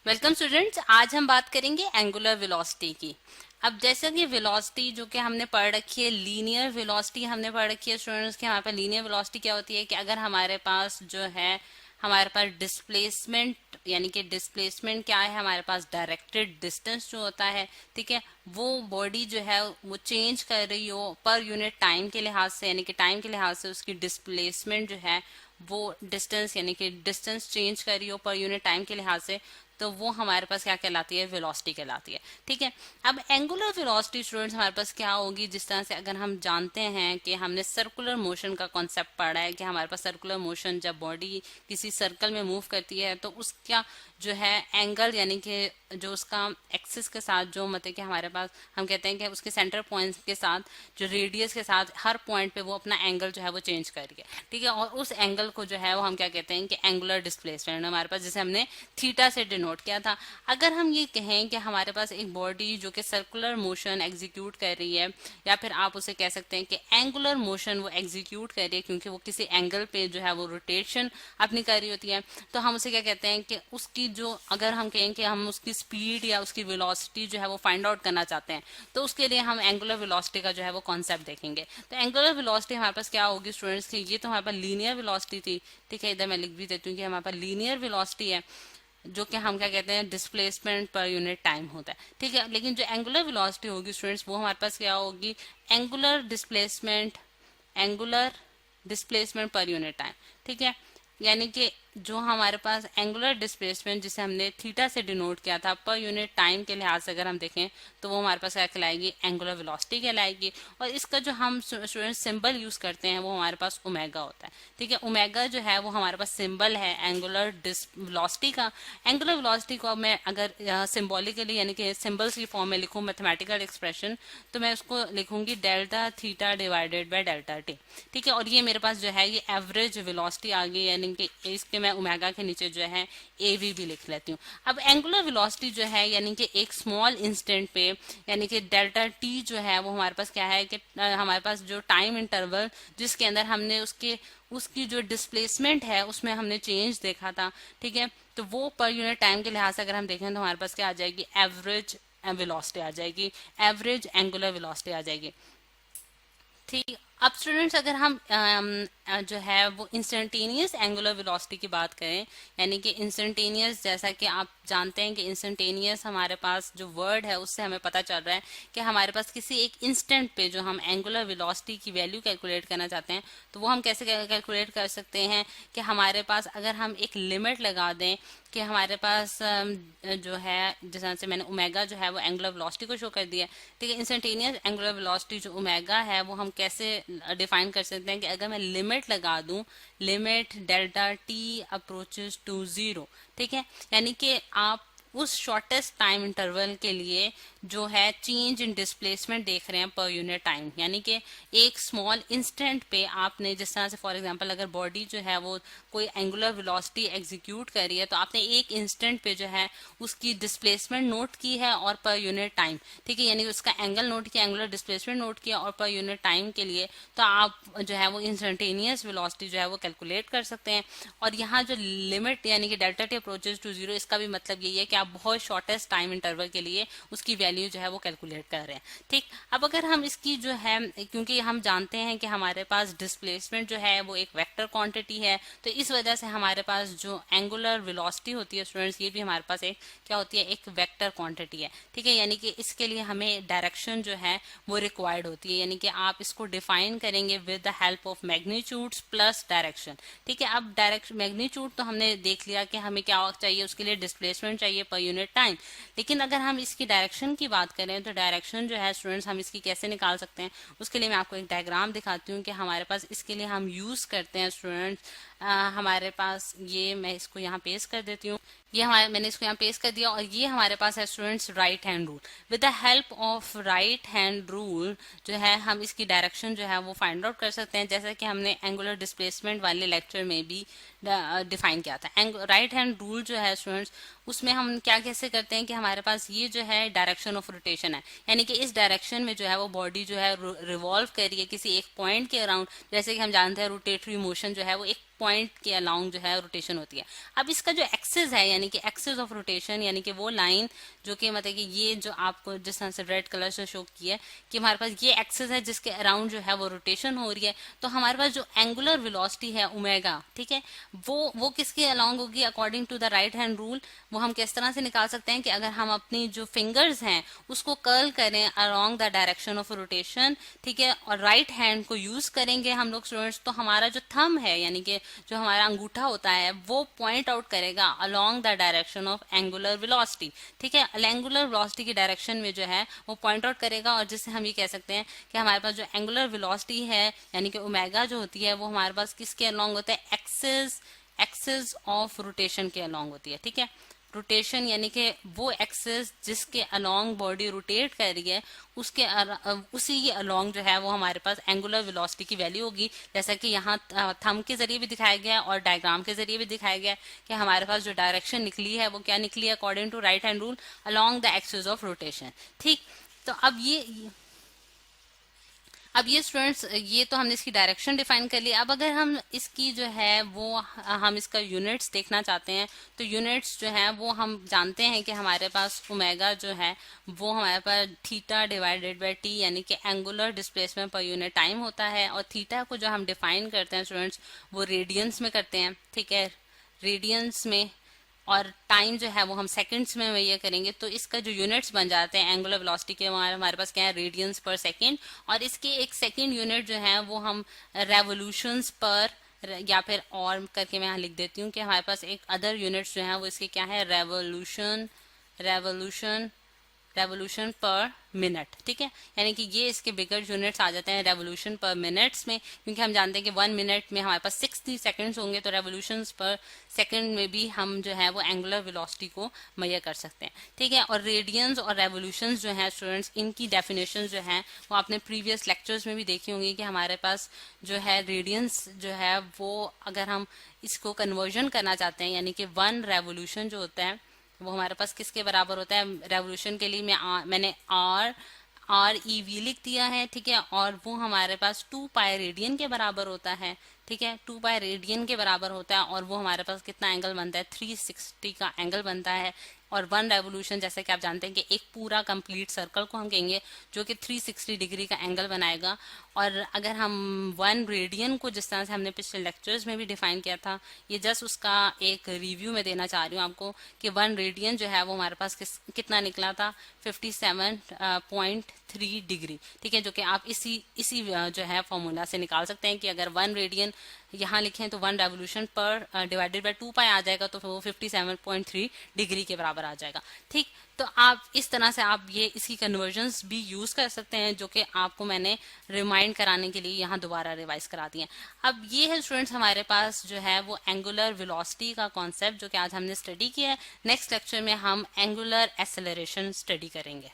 Welcome students. आज हम बात करेंगे एंगुलर वेलोसिटी की। अब जैसा कि वेलोसिटी जो कि हमने पढ़ रखी है, लीनियर वेलोसिटी हमने पढ़ रखी है स्टूडेंट्स के। हमारे पास लीनियर वेलोसिटी क्या होती है कि अगर हमारे पास जो है हमारे पास डिस्प्लेसमेंट, यानी कि डिस्प्लेसमेंट क्या है, हमारे पास डायरेक्टेड डिस्टेंस जो होता है, ठीक है, वो बॉडी जो है वो चेंज कर रही हो पर यूनिट टाइम के लिहाज से, यानी कि टाइम के लिहाज से उसकी डिस्प्लेसमेंट जो है वो डिस्टेंस, यानी कि डिस्टेंस चेंज कर रही हो पर यूनिट टाइम के लिहाज से, तो वो हमारे पास क्या कहलाती है, वेलोसिटी कहलाती है। ठीक है। अब एंगुलर वेलोसिटी स्टूडेंट्स हमारे पास क्या होगी, जिस तरह से अगर हम जानते हैं कि हमने सर्कुलर मोशन का कॉन्सेप्ट पढ़ा है कि हमारे पास सर्कुलर मोशन, जब बॉडी किसी सर्कल में मूव करती है तो उसका जो है एंगल, यानी कि जो उसका एक्सिस के साथ जो मतलब कि हमारे पास हम कहते हैं कि उसके सेंटर पॉइंट के साथ जो रेडियस के साथ हर पॉइंट पे वो अपना एंगल जो है वो चेंज कर रही है। ठीक है। और उस एंगल को जो है वो हम क्या कहते हैं कि एंगुलर डिस्प्लेसमेंट हमारे पास, जिसे हमने थीटा से डिनोट किया था। अगर हम ये कहें कि हमारे पास एक बॉडी जो कि सर्कुलर मोशन एग्जीक्यूट कर रही है, या फिर आप उसे कह सकते हैं कि एंगुलर मोशन वो एग्जीक्यूट कर रही है क्योंकि वो किसी एंगल पे जो है वो रोटेशन अपनी कर रही होती है, तो हम उसे क्या कहते हैं कि उसकी जो, अगर हम कहें कि हम उसकी स्पीड या उसकी वेलोसिटी जो है वो फाइंड आउट करना चाहते हैं, तो उसके लिए हम एंगुलर वेलोसिटी का जो है वो कॉन्सेप्ट देखेंगे। तो एंगुलर वेलोसिटी हमारे पास क्या होगी स्टूडेंट्स की, ये तो हमारे पास लीनियर वेलोसिटी थी। ठीक है, इधर मैं लिख भी देती हूँ कि हमारे पास लीनियर वेलोसिटी है, जो कि हम क्या कहते हैं डिस्प्लेसमेंट पर यूनिट टाइम होता है। ठीक है। लेकिन जो एंगुलर वेलोसिटी होगी स्टूडेंट्स, वो हमारे पास क्या होगी, angular displacement, angular displacement per unit time. ठीक है। यानी कि जो हमारे पास एंगुलर डिस्प्लेसमेंट, जिसे हमने थीटा से डिनोट किया था पर यूनिट टाइम के लिहाज से अगर हम देखें, तो वो हमारे पास क्या कहलाएगी, एंगुलर वेलोसिटी कहलाएगी। और इसका जो हम स्टूडेंट सिंबल यूज करते हैं वो हमारे पास ओमेगा होता है। ठीक है। ओमेगा जो है वो हमारे पास सिंबल है एंगुलर वेलोसिटी का। एंगुलर वेलोसिटी को अब मैं अगर सिंबॉलिकली, यानी कि सिंबल्स की फॉर्म में लिखूं, मैथमेटिकल एक्सप्रेशन, तो मैं उसको लिखूंगी delta theta divided by delta T. ठीक है। और ये मेरे पास जो है ये एवरेज वेलोसिटी आ गई, यानी कि इसके मैं ओमेगा के नीचे जो है एवी भी लिख लेती हूँ। अब एंगुलर वेलोसिटी जो है, यानी कि एक स्मॉल इंस्टेंट पे, यानी कि डेल्टा टी जो है वो हमारे पास क्या है कि हमारे पास जो टाइम इंटरवल जिसके अंदर हमने उसकी जो डिस्प्लेसमेंट है उसमें हमने चेंज देखा था। ठीक है। तो वो पर यूनिट टाइम के लिहाज से अगर हम देखें तो हमारे पास क्या आ जाएगी, एवरेज वेलोसिटी आ जाएगी, एवरेज एंगुलर वेलोसिटी आ जाएगी। ठीक। अब स्टूडेंट्स अगर हम जो है वो इंस्टेंटेनियस एंगुलर वेलोसिटी की बात करें, यानी कि इंस्टेंटेनियस, जैसा कि आप जानते हैं कि इंस्टेंटेनियस हमारे पास जो वर्ड है उससे हमें पता चल रहा है कि हमारे पास किसी एक इंस्टेंट पे जो हम एंगुलर वेलोसिटी की वैल्यू कैलकुलेट करना चाहते हैं, तो वो हम कैसे कैलकुलेट कर सकते हैं कि हमारे पास अगर हम एक लिमिट लगा दें कि हमारे पास जो है, जैसे से मैंने ओमेगा जो है वो एंगुलर वेलोसिटी को शो कर दिया। ठीक है। इंस्टेंटेनियस एंगुलर वेलोसिटी जो ओमेगा है वो हम कैसे डिफाइन कर सकते हैं कि अगर मैं लिमिट लगा दूं, limit delta T approaches to zero. ठीक है। यानी कि आप उस शॉर्टेस्ट टाइम इंटरवल के लिए जो है चेंज इन डिस्प्लेसमेंट देख रहे हैं पर यूनिट टाइम, यानी कि एक स्मॉल इंस्टेंट पे आपने, जिस तरह से फॉर एग्जांपल अगर बॉडी जो है वो कोई एंगुलर वेलोसिटी एग्जीक्यूट कर रही है, तो आपने एक इंस्टेंट पे जो है उसकी डिस्प्लेसमेंट नोट की है और पर यूनिट टाइम। ठीक है। यानी उसका एंगल नोट किया, एंगुलर डिस्प्लेसमेंट नोट किया और पर यूनिट टाइम के लिए, तो आप जो है वो इंस्टेंटेनियस वेलोसिटी जो है वो कैलकुलेट कर सकते हैं। और यहाँ जो लिमिट, यानी कि delta T approaches to zero, इसका भी मतलब यही है कि आप बहुत शॉर्टेस्ट टाइम इंटरवल के लिए उसकी वैल्यू जो है वो कैलकुलेट कर रहे हैं। ठीक। अब अगर हम इसकी जो है, क्योंकि हम जानते हैं कि हमारे पास डिस्प्लेसमेंट जो है वो एक वेक्टर क्वांटिटी है, तो इस वजह से हमारे पास जो एंगुलर वेलोसिटी होती है स्टूडेंट्स, ये भी हमारे पास एक क्या होती है, एक वेक्टर क्वांटिटी है। ठीक है। यानी कि इसके लिए हमें डायरेक्शन जो है वो रिक्वायर्ड होती है, यानी कि आप इसको डिफाइन करेंगे with the help of magnitudes plus direction. ठीक है। अब डायरेक्शन मैग्नीट्यूड तो हमने देख लिया कि हमें क्या चाहिए, उसके लिए डिस्प्लेसमेंट चाहिए पर यूनिट टाइम। लेकिन अगर हम इसकी डायरेक्शन की बात करें, तो डायरेक्शन जो है स्टूडेंट्स हम इसकी कैसे निकाल सकते हैं, उसके लिए मैं आपको एक डायग्राम दिखाती हूँ कि हमारे पास इसके लिए हम यूज करते हैं स्टूडेंट्स। हमारे पास ये, मैं इसको यहाँ पेस्ट कर देती हूँ, ये हमारे, मैंने इसको यहाँ पेस्ट कर दिया, और ये हमारे पास है students right hand rule. With the help of right hand rule जो है हम इसकी डायरेक्शन जो है वो फाइंड आउट कर सकते हैं, जैसा कि हमने एंगुलर डिस्प्लेसमेंट वाले लेक्चर में भी डिफाइन किया था। राइट हैंड रूल जो है स्टूडेंट्स, उसमें हम क्या कैसे करते हैं कि हमारे पास ये जो है डायरेक्शन ऑफ रोटेशन है, यानी कि इस डायरेक्शन में जो है वो बॉडी जो है रिवॉल्व कर रही है किसी एक पॉइंट के अराउंड। जैसे कि हम जानते हैं रोटेटरी मोशन जो है वो एक पॉइंट के अलोंग जो है रोटेशन होती है। अब इसका जो एक्सिस है यानी कि एक्सिस ऑफ रोटेशन यानी कि वो लाइन जो कि मतलब कि ये जो आपको जिस तरह से रेड कलर से शो किया है कि हमारे पास ये एक्सिस है जिसके अराउंड जो है वो रोटेशन हो रही है, तो हमारे पास जो एंगुलर वेलोसिटी है ओमेगा, ठीक है, वो किसके अलोंग होगी according to the right hand rule. वो हम किस तरह से निकाल सकते हैं कि अगर हम अपनी जो फिंगर्स हैं उसको कर्ल करें along the direction of rotation, ठीक है, और राइट हैंड को यूज करेंगे हम लोग स्टूडेंट्स, तो हमारा जो थंब है यानी कि जो हमारा अंगूठा होता है वो पॉइंट आउट करेगा along the direction of angular velocity, ठीक है, एंगुलर वेलोसिटी की डायरेक्शन में जो है वो पॉइंट आउट करेगा, और जिससे हम ये कह सकते हैं कि हमारे पास जो एंगुलर वेलोसिटी है यानी कि ओमेगा जो होती है वो हमारे पास किसके अलोंग होता है, एक्सिस ऑफ रोटेशन के अलोंग होती है, ठीक है। रोटेशन यानी कि वो एक्सिस जिसके अलोंग बॉडी रोटेट कर रही है उसके उसी के अलोंग जो है वो हमारे पास एंगुलर वेलोसिटी की वैल्यू होगी, जैसा कि यहाँ थंब के जरिए भी दिखाया गया है और डायग्राम के जरिए भी दिखाया गया है कि हमारे पास जो डायरेक्शन निकली है वो क्या निकली है according to right hand rule along the axis of rotation, ठीक। तो अब ये स्टूडेंट्स ये तो हमने इसकी डायरेक्शन डिफाइन कर ली। अब अगर हम इसकी जो है वो हम इसका यूनिट्स देखना चाहते हैं तो यूनिट्स जो है वो हम जानते हैं कि हमारे पास ओमेगा जो है वो हमारे पास थीटा डिवाइडेड बाय टी यानी कि angular displacement per unit time होता है, और थीटा को जो हम डिफाइन करते हैं स्टूडेंट्स वो रेडियंस में करते हैं, ठीक है, रेडियंस में, और टाइम जो है वो हम सेकंड्स में ये करेंगे, तो इसका जो यूनिट्स बन जाते हैं एंगुलर वेलोसिटी के हमारे पास क्या है रेडियंस पर सेकंड, और इसके एक सेकंड यूनिट जो है वो हम रेवोल्यूशंस पर या फिर और करके मैं यहाँ लिख देती हूँ कि हमारे पास एक अदर यूनिट्स जो है वो इसके क्या है रेवोल्यूशन पर मिनट, ठीक है, यानी कि ये इसके बिगर यूनिट्स आ जाते हैं रेवोल्यूशन पर मिनट्स में, क्योंकि हम जानते हैं कि 1 मिनट में हमारे पास 60 सेकंड्स होंगे, तो रेवोल्यूशंस पर सेकंड में भी हम जो है वो एंगुलर वेलोसिटी को मेजर कर सकते हैं, ठीक है। और रेडियंस और रेवोल्यूशंस जो है स्टूडेंट्स इनकी डेफिनेशन जो है वो आपने प्रीवियस लेक्चर्स में भी देखी होंगी कि हमारे पास जो है रेडियंस जो है वो अगर हम इसको कन्वर्जन करना चाहते हैं यानी कि 1 रेवोल्यूशन जो होता है वो हमारे पास किसके बराबर होता है, रेवोल्यूशन के लिए मैंने ReV लिख दिया है, ठीक है, और वो हमारे पास 2 पाई रेडियन के बराबर होता है, ठीक है, 2 पाई रेडियन के बराबर होता है, और वो हमारे पास कितना एंगल बनता है 360 का एंगल बनता है। और 1 रेवोल्यूशन जैसे कि आप जानते हैं कि एक पूरा कंप्लीट सर्कल को हम कहेंगे जो कि 360 डिग्री का एंगल बनाएगा। और अगर हम 1 रेडियन को जिस तरह से हमने पिछले लेक्चर्स में भी डिफाइन किया था, ये जस्ट उसका एक रिव्यू में देना चाह रही हूँ आपको कि 1 रेडियन जो है वो हमारे पास कितना निकला था 57.3 डिग्री, ठीक है, जो कि आप इसी जो है फॉर्मूला से निकाल सकते हैं कि अगर 1 रेडियन यहाँ लिखें तो 1 रेवोल्यूशन पर डिवाइडेड बाय 2 पाई आ जाएगा, तो वो 57.3 डिग्री के बराबर आ जाएगा, ठीक। तो आप इस तरह से आप ये इसकी कन्वर्जन्स भी यूज कर सकते हैं, जो कि आपको मैंने रिमाइंड कराने के लिए यहाँ दोबारा रिवाइज करा दिए। अब ये है स्टूडेंट्स हमारे पास जो है वो एंगुलर वेलोसिटी का कॉन्सेप्ट जो कि आज हमने स्टडी किया है। नेक्स्ट लेक्चर में हम एंगुलर एक्सेलरेशन स्टडी करेंगे।